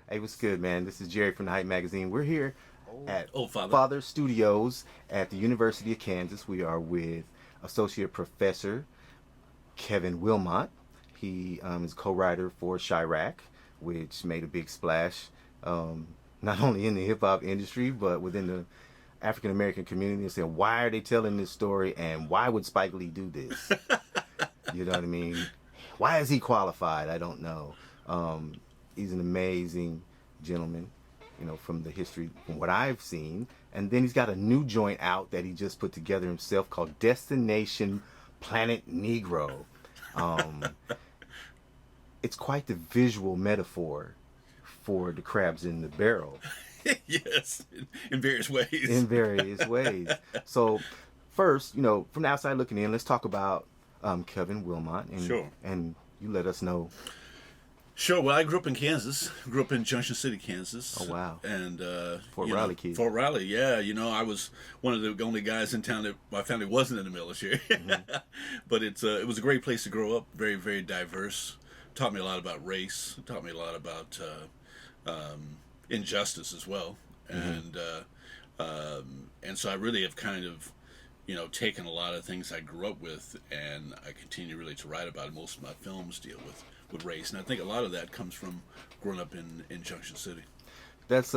Hey, what's good, man? This is Jerry from the Hype Magazine. We're here at Oh, Father. Father Studios at the University of Kansas. We are with Associate Professor Kevin Willmott. He is co-writer for Chiraq, which made a big splash, not only in the hip hop industry but within the African American community. And saying, why are they telling this story, and why would Spike Lee do this? You know what I mean? Why is he qualified? I don't know. He's an amazing gentleman, from the history, from what I've seen. And then he's got a new joint out that he just put together himself called Destination Planet Negro. It's quite the visual metaphor for the crabs in the barrel. Yes, in various ways. In various ways. So, first, from the outside looking in, let's talk about Kevin Willmott. And, Sure. And you let us know. Sure. Well, I grew up in Kansas. Grew up in Junction City, Kansas. Oh, wow. And Fort Riley kid. Fort Riley, yeah. I was one of the only guys in town that my family wasn't in the military. Mm-hmm. But it was a great place to grow up. Very, very diverse. Taught me a lot about race. Taught me a lot about injustice as well. Mm-hmm. And so I really have kind of taken a lot of things I grew up with, and I continue really to write about it. Most of my films deal with race, and I think a lot of that comes from growing up in Junction City. That's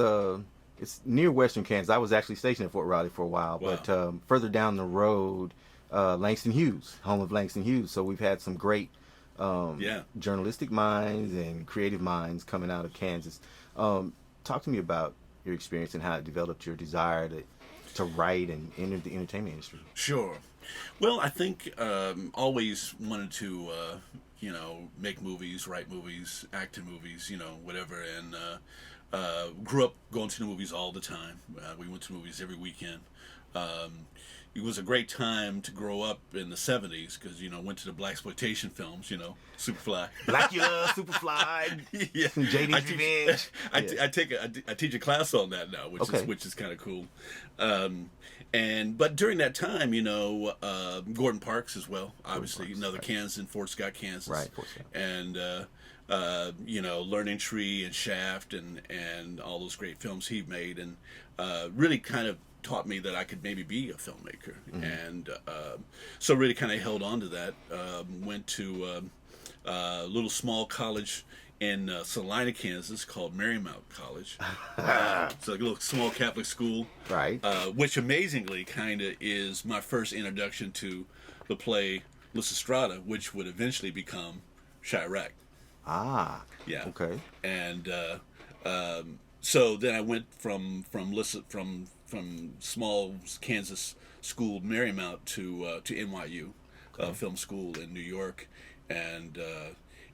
it's near Western Kansas. I was actually stationed at Fort Riley for a while. Wow. But further down the road, Langston Hughes, home of Langston Hughes. So we've had some great journalistic minds and creative minds coming out of Kansas. Talk to me about your experience and how it developed your desire to write and enter the entertainment industry. Sure. Well, I think always wanted to make movies, write movies, act in movies, whatever. And grew up going to the movies all the time. We went to movies every weekend. It was a great time to grow up in the 70s because, went to the blaxploitation films, Superfly. Blackula, Superfly, yeah. JD's Revenge. I teach a class on that now, which is kind of cool. But during that time, Gordon Parks as well, obviously, another right. Kansas in Fort Scott, Kansas. Right, Fort Scott. And, Learning Tree and Shaft and all those great films he made, and really kind of taught me that I could maybe be a filmmaker. Mm-hmm. And so really kind of held on to that. Went to a little small college in Salina, Kansas, called Marymount College. It's like a little small Catholic school. Right. Which amazingly kind of is my first introduction to the play Lysistrata, which would eventually become Chiraq. Ah. Yeah. Okay. And so then I went from small Kansas school Marymount to NYU, okay. Film school in New York, and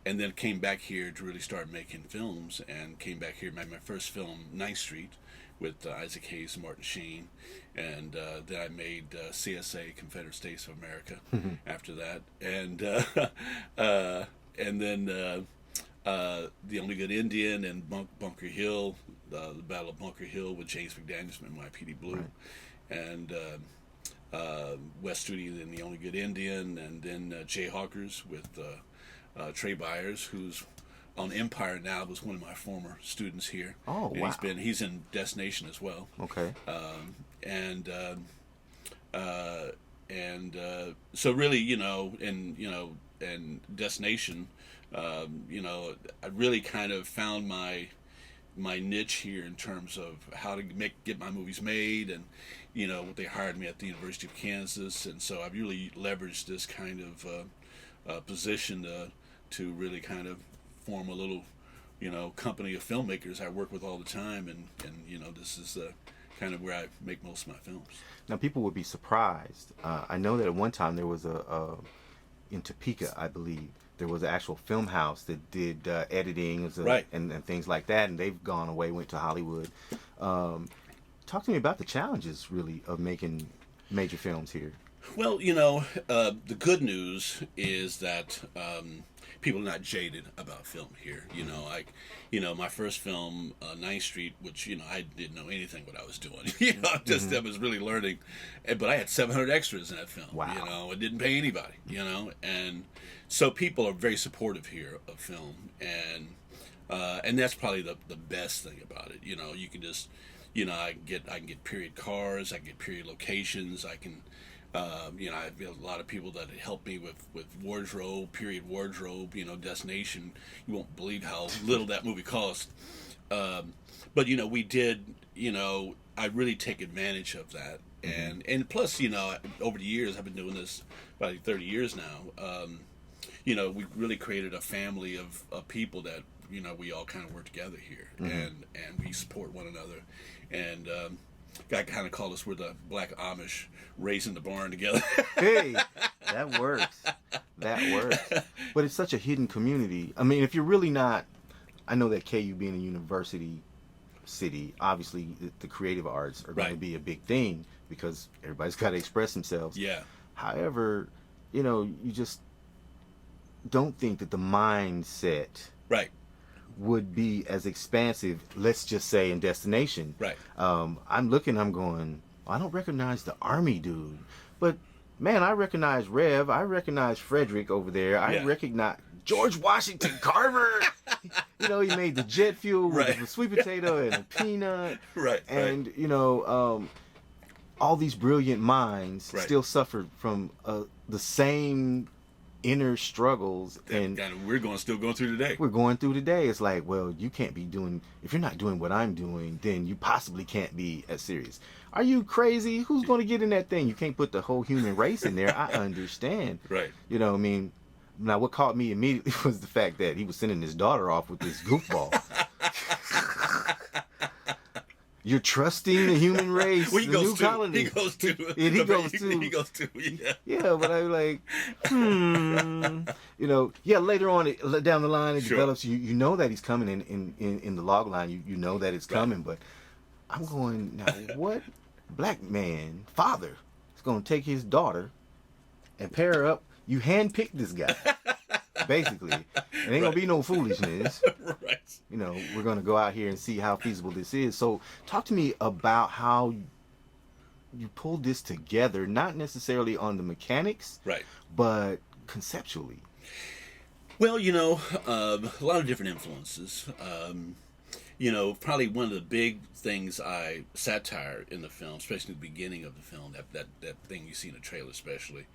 then came back here to really start making films, and came back here, made my first film, 9th Street, with Isaac Hayes and Martin Sheen, and then I made CSA, Confederate States of America, after that, and then The Only Good Indian and Bunker Hill, the Battle of Bunker Hill with James McDaniels from NYPD Blue, right. And West Studi in The Only Good Indian, and then Jayhawkers with Trey Byers, who's on Empire now, was one of my former students here. Oh, and wow. He's in Destination as well. Okay. So really, and Destination, I really kind of found my niche here in terms of how to get my movies made, and they hired me at the University of Kansas, and so I've really leveraged this kind of position to really kind of form a little company of filmmakers I work with all the time, and this is kind of where I make most of my films. Now, people would be surprised. I know that at one time there was in Topeka, I believe, there was an actual film house that did editing right. and things like that, and they've gone away, went to Hollywood. Talk to me about the challenges, really, of making major films here. Well, the good news is that people are not jaded about film here. My first film, 9th Street, which, I didn't know anything what I was doing. I was really learning. But I had 700 extras in that film. Wow. It didn't pay anybody, and so people are very supportive here of film. And and that's probably the best thing about it. You know, you can just, you know, I can get period cars, I can get period locations, I can. You know, I have a lot of people that help me with wardrobe, period wardrobe, you know, destination. You won't believe how little that movie cost. But, you know, we did, you know, I really take advantage of that. And plus, you know, over the years, I've been doing this about 30 years now. You know, we really created a family of people that, you know, we all kind of work together here. And we support one another. And, I kind of call us, we're the Black Amish raising the barn together. Hey, that works. That works. But it's such a hidden community. I mean, if you're really not, I know that KU being a university city, obviously the creative arts are going to be a big thing because everybody's got to express themselves. Yeah. However, you know, you just don't think that the mindset would be as expansive, let's just say, in destination. Right. I'm looking, I'm going, I don't recognize the Army dude. But, man, I recognize Rev. I recognize Frederick over there. I recognize George Washington Carver. You know, he made the jet fuel with a sweet potato and a peanut. And, you know, all these brilliant minds still suffered from the same inner struggles, and we're still going through today. We're going through today. It's like, well, you can't be doing, if you're not doing what I'm doing, then you possibly can't be as serious. Are you crazy? Who's going to get in that thing? You can't put the whole human race in there. I understand. Right. You know, I mean, now what caught me immediately was the fact that he was sending his daughter off with this goofball. You're trusting the human race, well, the new colony. He goes to. Yeah, but I'm like, you know, later on down the line it develops. You know that he's coming in the log line. You know that it's coming, but I'm going, now what black man, father, is going to take his daughter and pair her up? You handpicked this guy. Basically, it ain't gonna be no foolishness. You know, we're gonna go out here and see how feasible this is. So, talk to me about how you pulled this together, not necessarily on the mechanics, but conceptually. Well, you know, a lot of different influences. You know, probably one of the big things I satire in the film, especially at the beginning of the film, that thing you see in the trailer especially,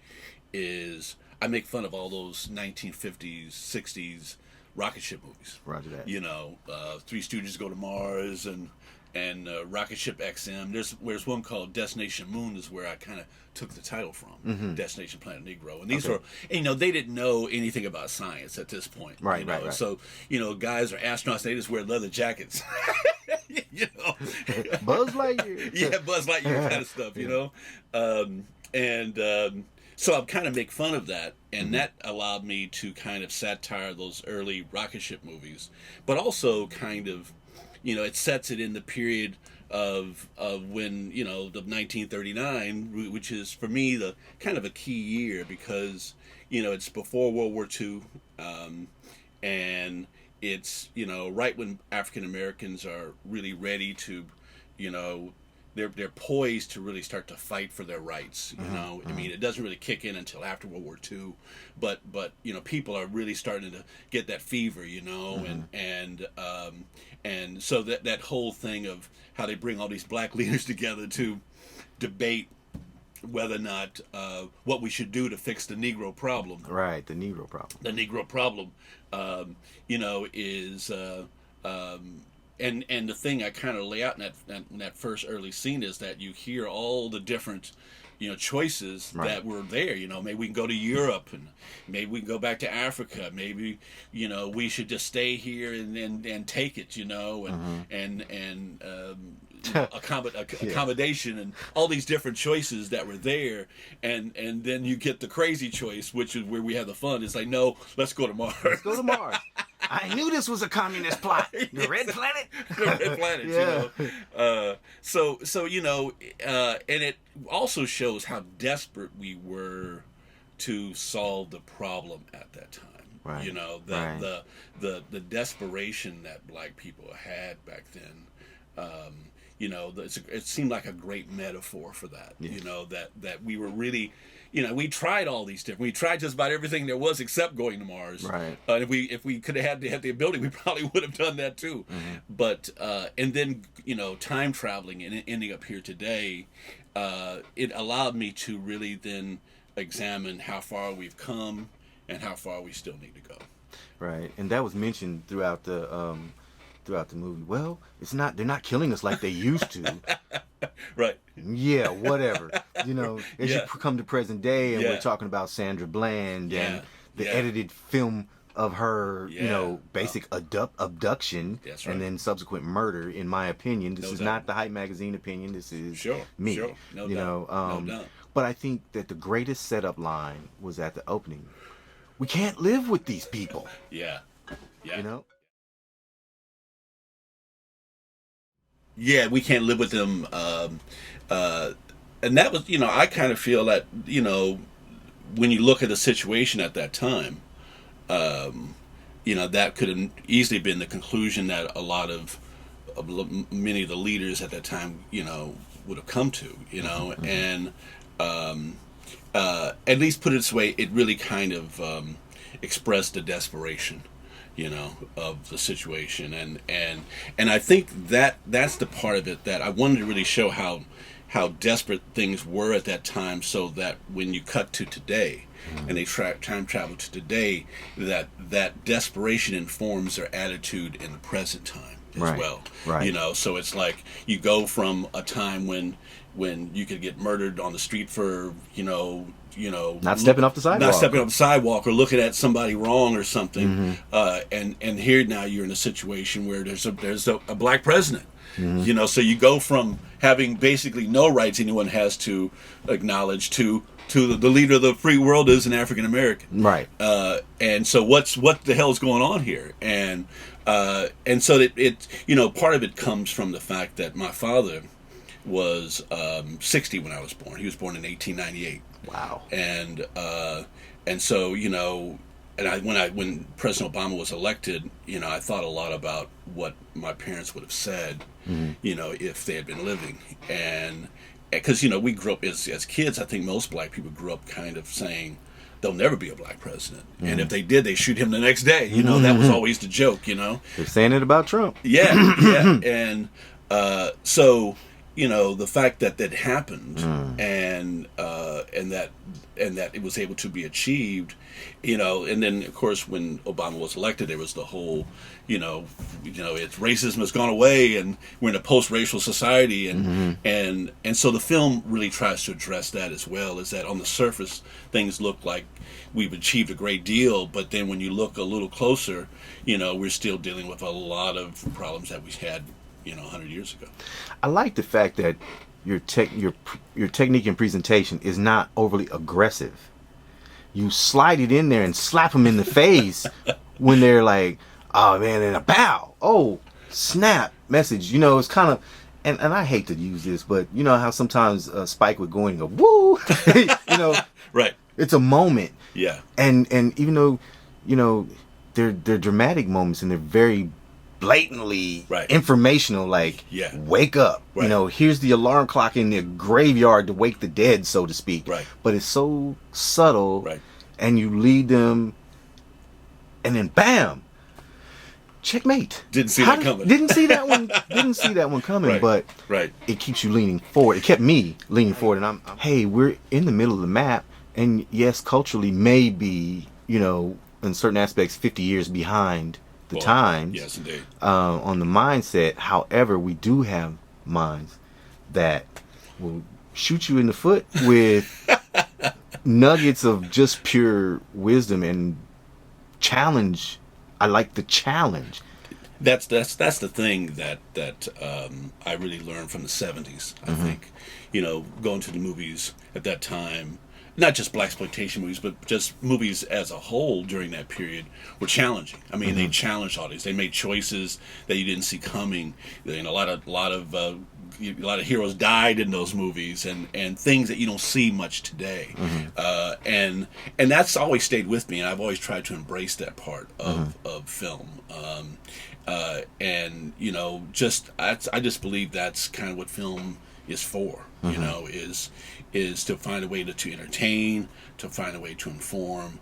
is I make fun of all those 1950s, 60s rocket ship movies. Roger that. You know, Three Stooges Go to Mars and Rocket Ship XM. There's one called Destination Moon, is where I kind of took the title from. Destination Planet Negro. And these were, and, you know, they didn't know anything about science at this point. Right, you know? right. So, you know, guys are astronauts, they just wear leather jackets. You know? Buzz Lightyear. Yeah, Buzz Lightyear kind of stuff, you know? So I'm kind of make fun of that, and that allowed me to kind of satire those early rocket ship movies, but also kind of, you know, it sets it in the period of when, you know, the 1939, which is for me the kind of a key year because, you know, it's before World War II, and it's, you know, right when African Americans are really ready to, you know, they're poised to really start to fight for their rights. You know, I mean, it doesn't really kick in until after World War II, but you know, people are really starting to get that fever. You know, and so that whole thing of how they bring all these black leaders together to debate whether or not what we should do to fix the Negro problem. Right, the Negro problem. The Negro problem, you know, is. And the thing I kind of lay out in that first early scene is that you hear all the different, you know, choices that were there. You know, maybe we can go to Europe, and maybe we can go back to Africa. Maybe, you know, we should just stay here and take it. You know, and accommodation and all these different choices that were there, and then you get the crazy choice, which is where we have the fun. It's like, no, let's go to Mars. Let's go to Mars. I knew this was a communist plot. The Red Planet. The Red Planet. You know. So you know, and it also shows how desperate we were to solve the problem at that time. Right. You know, the desperation that black people had back then. it seemed like a great metaphor for that. Yes. That we were really, we tried all these different. We tried just about everything there was except going to Mars. Right. If we could have had the ability, we probably would have done that too. Mm-hmm. But and then time traveling and ending up here today, it allowed me to really then examine how far we've come and how far we still need to go. Right, and that was mentioned throughout the movie. Well, they're not killing us like they used to. Right. Yeah, whatever. As you come to present day, and we're talking about Sandra Bland and the edited film of her, basic abduction That's right. and then subsequent murder. In my opinion, this No is doubt. not the Hype magazine opinion. This is me. Sure. No doubt. No doubt. But I think that the greatest setup line was at the opening. We can't live with these people. Yeah. Yeah, we can't live with them. And that was, I kind of feel that, when you look at the situation at that time, that could have easily been the conclusion that a lot of many of the leaders at that time, would have come to, Mm-hmm. and at least put it this way, it really kind of expressed the desperation, of the situation, and I think that's the part of it that I wanted to really show how desperate things were at that time, so that when you cut to today, and they time travel to today, that desperation informs their attitude in the present time as well. Right. So it's like you go from a time when you could get murdered on the street for not stepping off the sidewalk, or looking at somebody wrong or something, and here now you're in a situation where there's a black president. Mm-hmm. So you go from having basically no rights anyone has to acknowledge to the leader of the free world is an African American. Right. And so what the hell is going on here? And so it part of it comes from the fact that my father was 60 when I was born. He was born in 1898. Wow. And so when President Obama was elected, I thought a lot about what my parents would have said, if they had been living, and because we grew up as kids. I think most black people grew up kind of saying there'll never be a black president, and if they did, they shoot him the next day. That was always the joke. They're saying it about Trump. Yeah, and so the fact that happened, and that it was able to be achieved, and then of course when Obama was elected, there was the whole, it's racism has gone away, and we're in a post-racial society, and so the film really tries to address that as well. Is that on the surface things look like we've achieved a great deal, but then when you look a little closer, we're still dealing with a lot of problems that we had 100 years ago. I like the fact that your technique and presentation is not overly aggressive. You slide it in there and slap them in the face when they're like, oh man, and a bow. Oh, snap message. It's kind of, and I hate to use this, but you know how sometimes Spike would go in and go, woo, Right. It's a moment. Yeah. And even though, they're dramatic moments and they're very blatantly informational, like wake up, here's the alarm clock in the graveyard to wake the dead, so to speak, but it's so subtle, and you lead them and then bam, checkmate. Didn't see that coming. Didn't see that one coming. But it keeps you leaning forward. It kept me leaning forward, and hey, we're in the middle of the map, and yes, culturally maybe in certain aspects 50 years behind the times. Yes, indeed. On the mindset. However, we do have minds that will shoot you in the foot with nuggets of just pure wisdom and challenge. I like the challenge. That's the thing that I really learned from the 70s. I think, going to the movies at that time, not just blaxploitation movies, but just movies as a whole during that period were challenging. I mean, they challenged audience. They made choices that you didn't see coming. A lot of heroes died in those movies, and things that you don't see much today. And that's always stayed with me, and I've always tried to embrace that part of film. And and I just believe that's kind of what film is for. Is to find a way to entertain, to find a way to inform,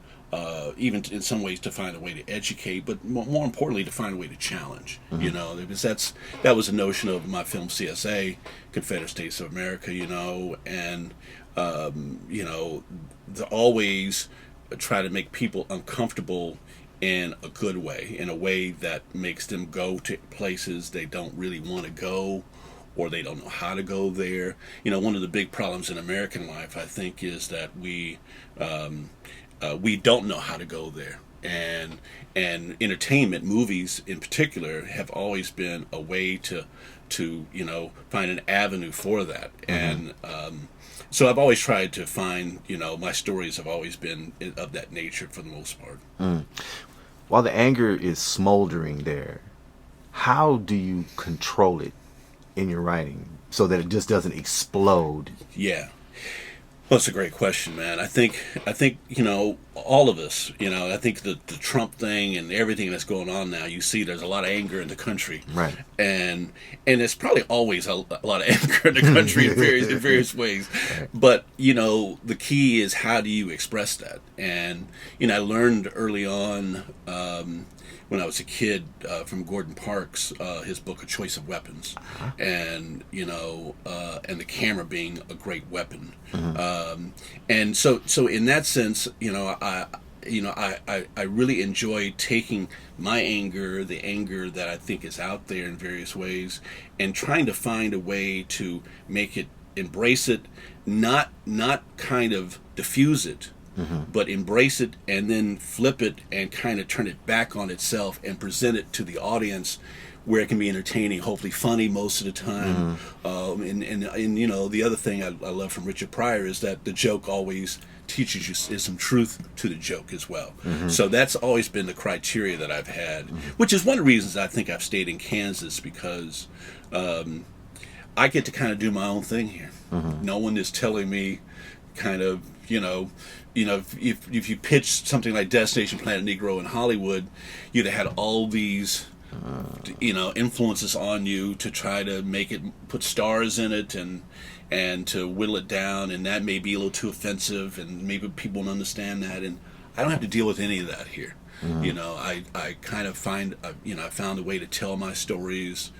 even in some ways to find a way to educate, but more importantly to find a way to challenge. Because that was the notion of my film CSA, Confederate States of America. And to always try to make people uncomfortable in a good way, in a way that makes them go to places they don't really want to go, or they don't know how to go there. One of the big problems in American life, I think, is that we don't know how to go there. And entertainment, movies in particular, have always been a way to find an avenue for that. And so I've always tried to find, my stories have always been of that nature for the most part. While the anger is smoldering there, how do you control it in your writing so that it just doesn't explode? Yeah. Well, that's a great question, man. I think all of us, I think the Trump thing and everything that's going on now, you see there's a lot of anger in the country. Right. And there's probably always a lot of anger in the country in various ways. Right. But, the key is, how do you express that? And, I learned early on, when I was a kid, from Gordon Parks, his book, A Choice of Weapons, and and the camera being a great weapon, and so in that sense, I really enjoy taking my anger, the anger that I think is out there in various ways, and trying to find a way to make it, embrace it, not kind of diffuse it. But embrace it and then flip it and kind of turn it back on itself and present it to the audience where it can be entertaining, hopefully funny most of the time. And the other thing I love from Richard Pryor is that the joke always teaches you is some truth to the joke as well. So that's always been the criteria that I've had, which is one of the reasons I think I've stayed in Kansas, because I get to kind of do my own thing here. No one is telling me kind of, if you pitched something like Destination Planet Negro in Hollywood, you'd have had all these, influences on you to try to make it, put stars in it, and to whittle it down, and that may be a little too offensive, and maybe people don't understand that, and I don't have to deal with any of that here. I kind of find, I found a way to tell my stories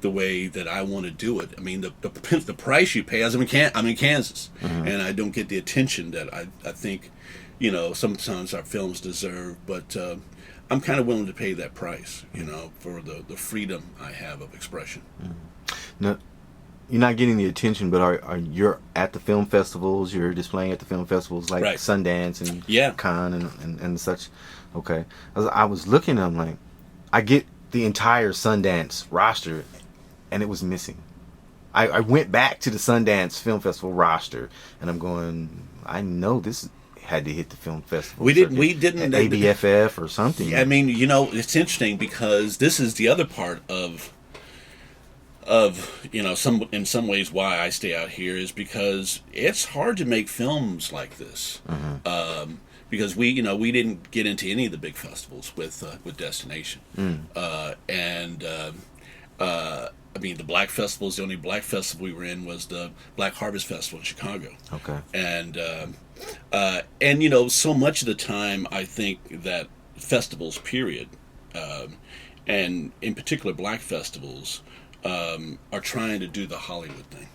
the way that I want to do it. I mean, the price you pay, as I'm in Kansas, and I don't get the attention that I think, sometimes our films deserve, but I'm kind of willing to pay that price, for the freedom I have of expression. Now, you're not getting the attention, but are you're at the film festivals, you're displaying at the film festivals like Right. Sundance and Cannes and such. Okay. I was looking, I'm like, I get the entire Sundance roster, and it was missing. I went back to the Sundance Film Festival roster, and I'm going, I know this had to hit the film festival. We didn't at ABFF or something. I mean, it's interesting, because this is the other part of in some ways why I stay out here, is because it's hard to make films like this. Because we didn't get into any of the big festivals with Destination, I mean, the Black Festival is the only Black festival we were in, was the Black Harvest Festival in Chicago. Okay. And so much of the time, I think that festivals, period, and in particular Black festivals, are trying to do the Hollywood thing.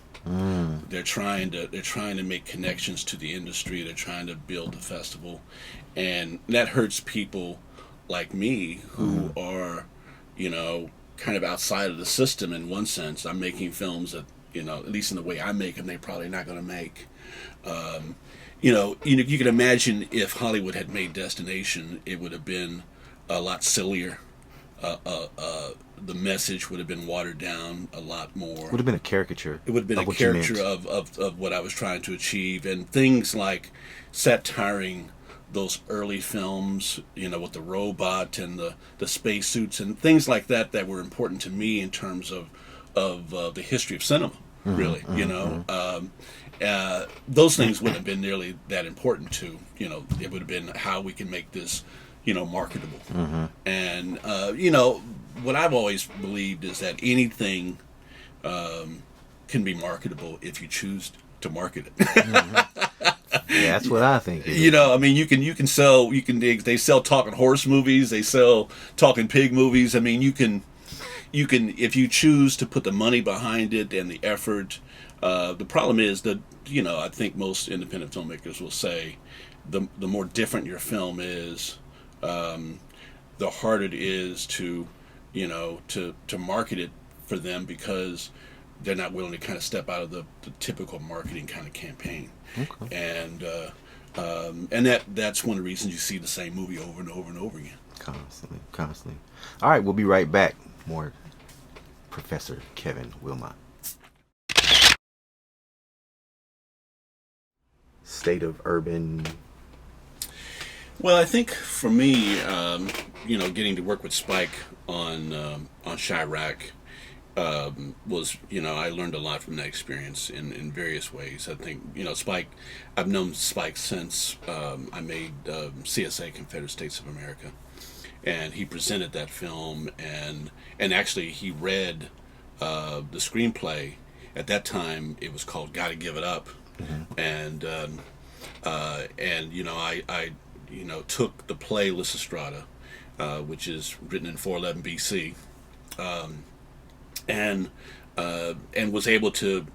They're trying to make connections to the industry. They're trying to build the festival, and that hurts people like me who are, kind of outside of the system in one sense. I'm making films that, at least in the way I make them, they're probably not going to make. You can imagine if Hollywood had made Destination, it would have been a lot sillier. The message would have been watered down a lot more. Would have been a caricature. It would have been a caricature of what I was trying to achieve, and things like satiring those early films, with the robot and the spacesuits and things like that were important to me in terms of the history of cinema. Really, those things wouldn't have been nearly that important to. It would have been how we can make this marketable. Mm-hmm. And what I've always believed is that anything can be marketable if you choose to market it. Mm-hmm. Yeah, that's what I think. I mean, they sell talking horse movies, they sell talking pig movies. I mean, you can, if you choose to put the money behind it and the effort. The problem is that, I think most independent filmmakers will say the more different your film is, the harder it is to market it for them, because they're not willing to kind of step out of the typical marketing kind of campaign. Okay. And that's one of the reasons you see the same movie over and over and over again. Constantly. All right, we'll be right back. More Professor Kevin Willmott. State of urban. Well, I think for me, getting to work with Spike on Chiraq was, I learned a lot from that experience in various ways. I think, Spike, I've known Spike since I made CSA, Confederate States of America, and he presented that film, and actually he read the screenplay. At that time, it was called "Gotta Give It Up," Mm-hmm. I took the play Lysistrata, which is written in 411 BC, and was able to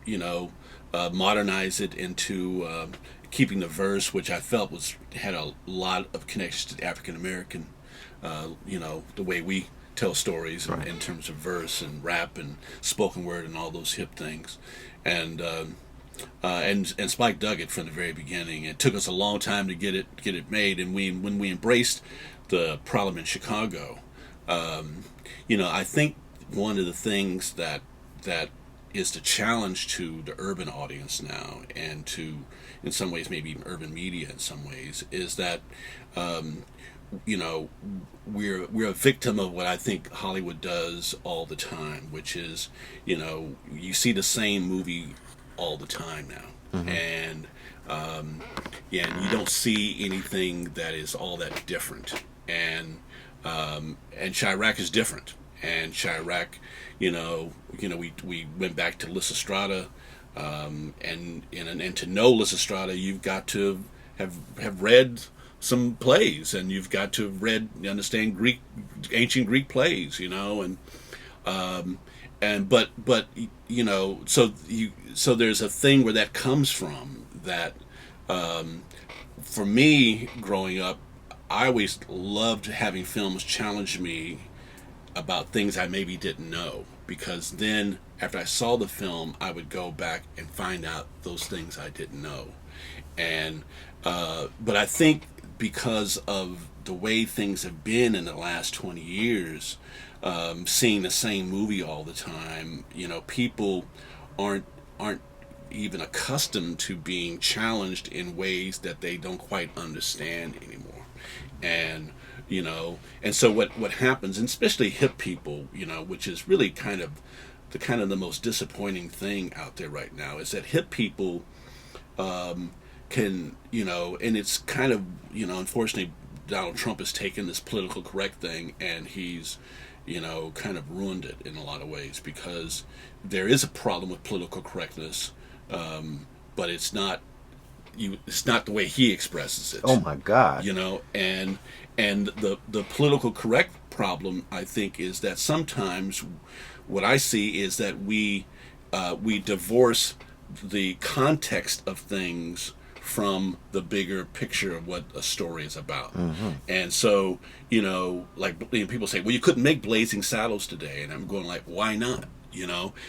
modernize it into keeping the verse, which I felt had a lot of connections to African American, the way we tell stories Right. in terms of verse and rap and spoken word and all those hip things, and Spike dug it from the very beginning. It took us a long time to get it made, and when we embraced the problem in Chicago, I think one of the things that is the challenge to the urban audience now, and to, in some ways, maybe even urban media in some ways, is that we're a victim of what I think Hollywood does all the time, which is, you see the same movie all the time now, Mm-hmm. and you don't see anything that is all that different, and Chiraq is different, and Chiraq, we went back to Lysistrata, and to know Lysistrata, you've got to have read some plays, and you've got to have understand ancient Greek plays, so there's a thing where that comes from, that for me growing up, I always loved having films challenge me about things I maybe didn't know, because then after I saw the film, I would go back and find out those things I didn't know. And but I think because of the way things have been in the last 20 years, seeing the same movie all the time, people aren't even accustomed to being challenged in ways that they don't quite understand anymore. And and so what happens, and especially hip people, which is really kind of the most disappointing thing out there right now, is that hip people can, and it's kind of, unfortunately, Donald Trump has taken this political correct thing, and he's kind of ruined it in a lot of ways, because there is a problem with political correctness, but it's not the way he expresses it. Oh my God. And the political correct problem, I think, is that sometimes what I see is that we divorce the context of things from the bigger picture of what a story is about. Mm-hmm. And so, people say, well, you couldn't make Blazing Saddles today. And I'm going like, why not?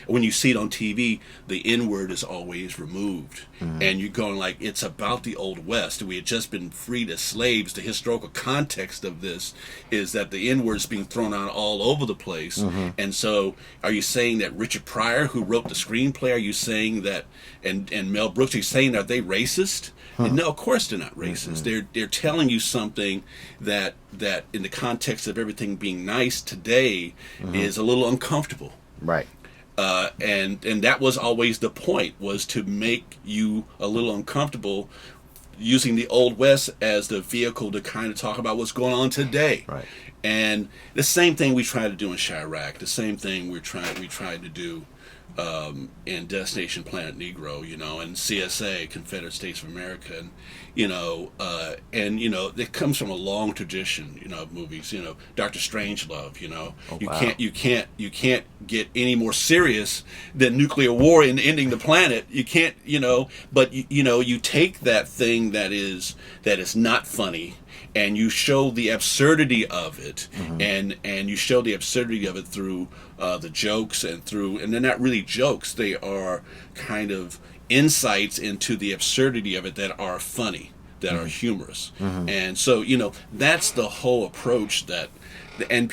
When you see it on TV, the N-word is always removed. Mm-hmm. And you're going like, it's about the Old West. We had just been freed as slaves. The historical context of this is that the N-word is being thrown out all over the place. Mm-hmm. And so are you saying that Richard Pryor, who wrote the screenplay, are you saying that, and Mel Brooks, are you saying, are they racist? And no, of course they're not racist. Mm-hmm. They're telling you something that in the context of everything being nice today Mm-hmm. is a little uncomfortable. Right. And that was always the point, was to make you a little uncomfortable, using the Old West as the vehicle to kind of talk about what's going on today. Right. And the same thing we try to do in Chiraq. The same thing we tried to do in Destination Planet Negro, and CSA, Confederate States of America, and it comes from a long tradition, of movies. Dr. Strangelove. Oh, you wow. you can't get any more serious than nuclear war and ending the planet. You can't, but you take that thing that is not funny, and you show the absurdity of it, and you show the absurdity of it through the jokes and they're not really jokes. They are kind of insights into the absurdity of it that are funny, that are humorous. And so, that's the whole approach and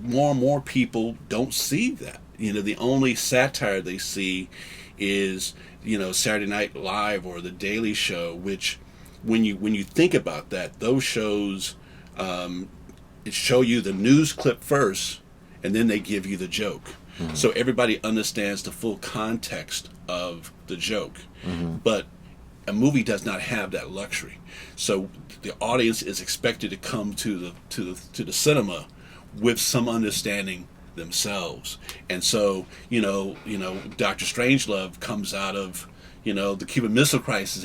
more and more people don't see that. The only satire they see is, Saturday Night Live or The Daily Show, which when you think about that, those shows, it show you the news clip first, and then they give you the joke. So everybody understands the full context of the joke. But a movie does not have that luxury. So the audience is expected to come to the cinema with some understanding themselves. And so, Dr. Strangelove comes out of the Cuban Missile Crisis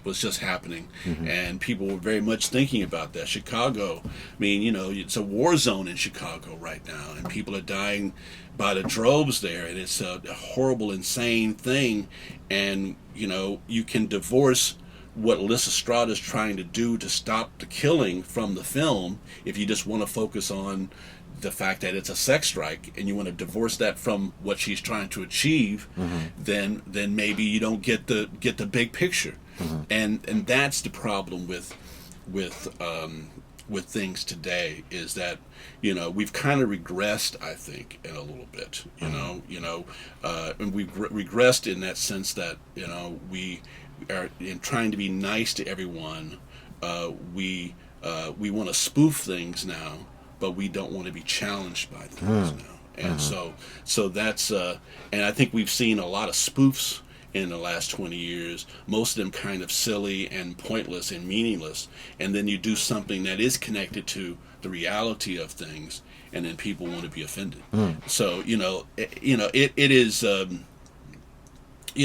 was just happening, and people were very much thinking about that. Chicago, it's a war zone in Chicago right now, and people are dying by the droves there, and it's a horrible, insane thing. And you can divorce what Lysistrata is trying to do to stop the killing from the film if you just want to focus on the fact that it's a sex strike, and you want to divorce that from what she's trying to achieve, then maybe you don't get the big picture. And that's the problem with things today, is that we've kind of regressed, I think, in a little bit. And we've regressed in that sense that we are in trying to be nice to everyone. We want to spoof things now, but we don't want to be challenged by things now. And so that's and I think we've seen a lot of spoofs in the last 20 years, most of them kind of silly and pointless and meaningless, and then you do something that is connected to the reality of things, and then people want to be offended. So it is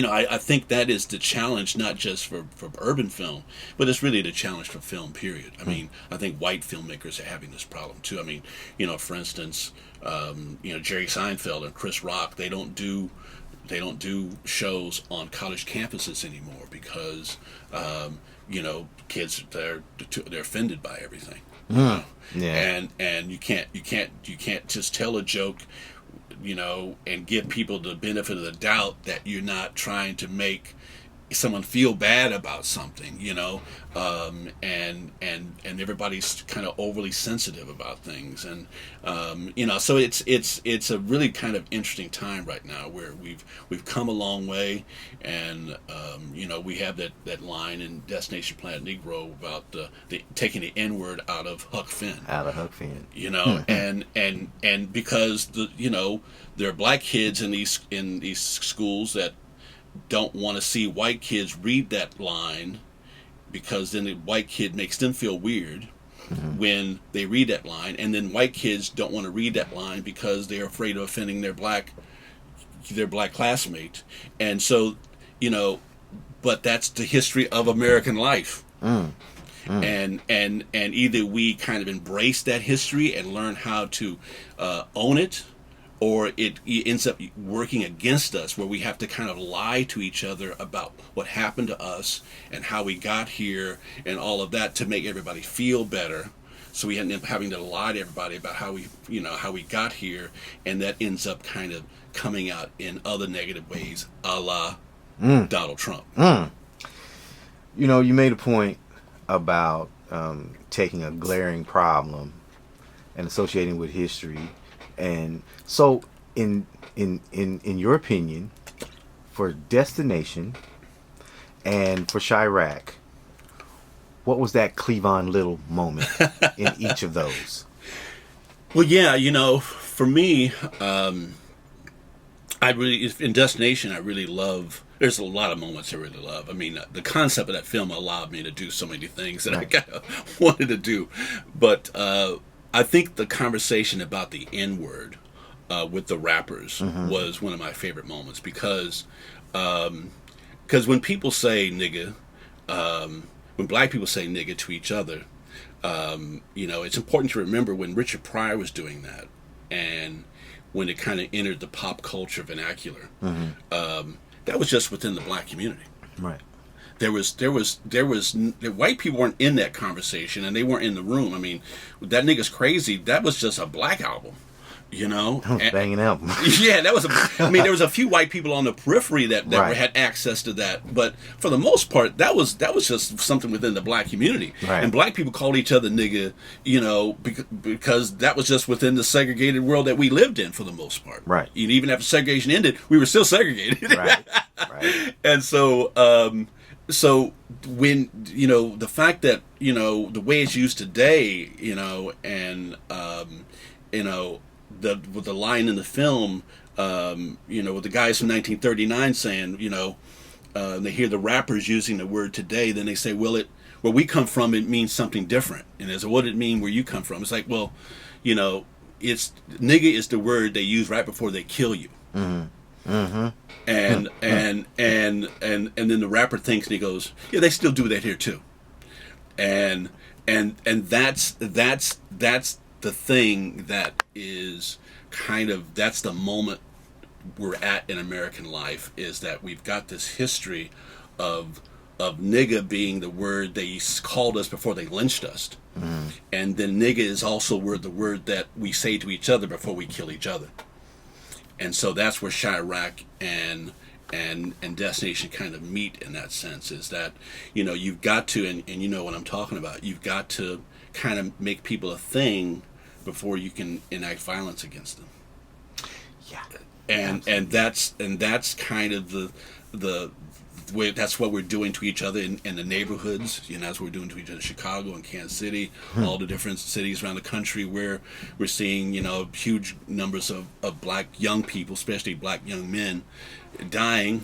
I think that is the challenge, not just for urban film, but it's really the challenge for film, period. I think white filmmakers are having this problem too. For instance, Jerry Seinfeld and Chris Rock, they don't do shows on college campuses anymore because kids, they're offended by everything. Yeah. And you can't just tell a joke, and give people the benefit of the doubt that you're not trying to make someone feel bad about something, and everybody's kind of overly sensitive about things, and so it's a really kind of interesting time right now where we've come a long way, and we have that line in Destination Planet Negro about the taking the N word out of Huck Finn. And because there are black kids in these schools that don't want to see white kids read that line, because then the white kid makes them feel weird when they read that line, and then white kids don't want to read that line because they're afraid of offending their black classmate. And so but that's the history of American life. And either we kind of embrace that history and learn how to own it, or it ends up working against us, where we have to kind of lie to each other about what happened to us and how we got here and all of that to make everybody feel better. So we end up having to lie to everybody about how we got here, and that ends up kind of coming out in other negative ways, a la Donald Trump. You made a point about taking a glaring problem and associating with history. And so, in your opinion, for Destination and for Chiraq, what was that Cleavon Little moment in each of those? Well, yeah, for me, I really, in Destination, I really love. There's a lot of moments I really love. I mean, the concept of that film allowed me to do so many things that I kind of wanted to do. But I think the conversation about the N word with the rappers was one of my favorite moments because when people say nigga, when black people say nigga to each other, it's important to remember when Richard Pryor was doing that, and when it kind of entered the pop culture vernacular, that was just within the black community. Right. The white people weren't in that conversation, and they weren't in the room. I mean, that nigga's crazy. That was just a black album. Banging album. Yeah, there was a few white people on the periphery that Right. had access to that, but for the most part, that was just something within the black community. Right. And black people called each other nigga, because that was just within the segregated world that we lived in for the most part. Right. And even after segregation ended, we were still segregated. Right. Right. And so when the fact that the way it's used today, and with the line in the film, with the guys from 1939 saying, they hear the rappers using the word today, then they say, where we come from, it means something different. And they say, what did it mean where you come from? It's like, it's nigga is the word they use right before they kill you. Mm-hmm. Mm-hmm. And then the rapper thinks, and he goes, yeah, they still do that here too. And that's the thing that is that's the moment we're at in American life, is that we've got this history of nigga being the word they called us before they lynched us. Mm. And then nigga is also the word that we say to each other before we kill each other. And so that's where Chiraq and Destination kind of meet in that sense, is that, you've got to, and you know what I'm talking about, you've got to kind of make people a thing before you can enact violence against them. Yeah. And that's kind of the way, that's what we're doing to each other in the neighborhoods. That's what we're doing to each other in Chicago and Kansas City, all the different cities around the country where we're seeing, huge numbers of black young people, especially black young men, dying,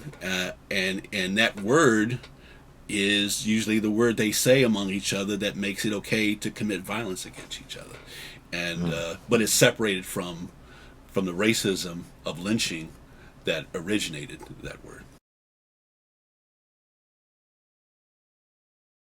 and that word is usually the word they say among each other that makes it okay to commit violence against each other. And but it's separated from the racism of lynching that originated that word.